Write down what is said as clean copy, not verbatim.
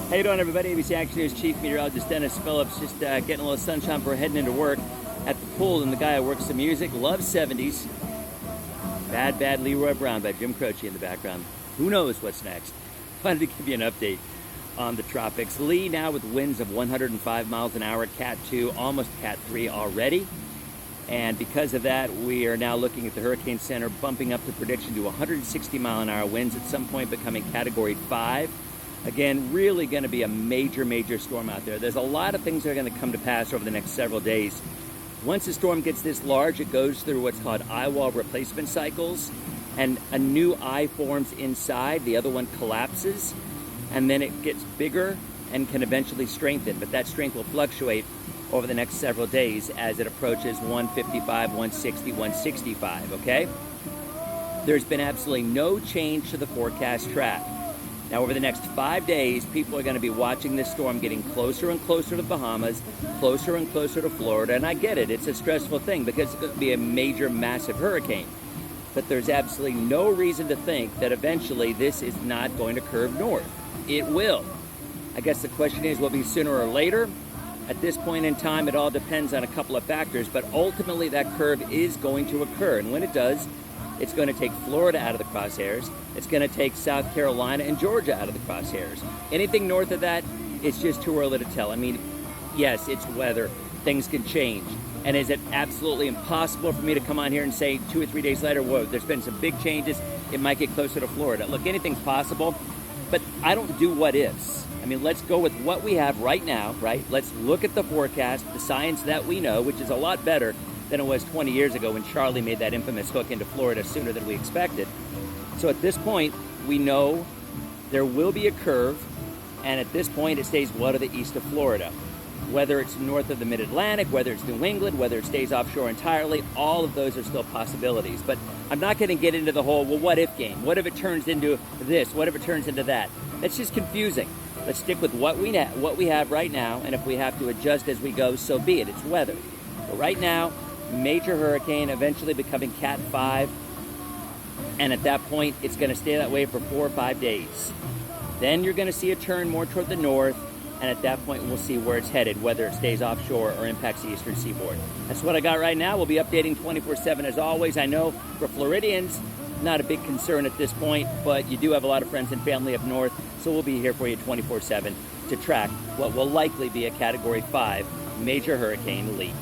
How you doing, everybody? ABC Action News Chief Meteorologist Dennis Phillips. Just getting a little sunshine before heading into work at the pool. And the guy who works the music, loves 70s. Bad, Bad Leroy Brown by Jim Croce in the background. Who knows what's next? Wanted to give you an update on the tropics. Lee now with winds of 105 miles an hour, Cat 2, almost Cat 3 already. And because of that, we are now looking at the Hurricane Center bumping up the prediction to 160 mile an hour winds, at some point becoming Category 5. Again, really going to be a major storm out there. There's a lot of things that are going to come to pass over the next several days. Once the storm gets this large, it goes through what's called eye wall replacement cycles, and a new eye forms inside, the other one collapses, and then it gets bigger and can eventually strengthen. But that strength will fluctuate over the next several days as it approaches 155, 160, 165, okay? There's been absolutely no change to the forecast track. Now, over the next 5 days, people are going to be watching this storm getting closer and closer to the Bahamas, closer and closer to Florida. And I get it. It's a stressful thing because it's going to be a major, massive hurricane. But there's absolutely no reason to think that eventually this is not going to curve north. It will. I guess the question is, will it be sooner or later? At this point in time, it all depends on a couple of factors. But ultimately, that curve is going to occur. And when it does, it's going to take Florida out of the crosshairs. It's going to take South Carolina and Georgia out of the crosshairs. Anything north of that, it's just too early to tell. I mean, yes, it's weather. Things can change. And is it absolutely impossible for me to come on here and say 2 or 3 days later, whoa, there's been some big changes, it might get closer to Florida? Look, anything's possible, but I don't do what ifs. I mean, let's go with what we have right now, right? Let's look at the forecast, the science that we know, which is a lot better than it was 20 years ago when Charlie made that infamous hook into Florida sooner than we expected. So at this point, we know there will be a curve, and at this point, it stays well to the east of Florida. Whether it's north of the Mid-Atlantic, whether it's New England, whether it stays offshore entirely, all of those are still possibilities. But I'm not going to get into the whole, well, what if game? What if it turns into this? What if it turns into that? That's just confusing. Let's stick with what we have right now, and if we have to adjust as we go, so be it. It's weather. But right now, major hurricane, eventually becoming Cat 5, and at that point, it's going to stay that way for 4 or 5 days. Then you're going to see a turn more toward the north, and at that point, we'll see where it's headed, whether it stays offshore or impacts the eastern seaboard. That's what I got right now. We'll be updating 24/7 as always. I know for Floridians, not a big concern at this point, but you do have a lot of friends and family up north, so we'll be here for you 24/7 to track what will likely be a Category 5 major hurricane, Lee.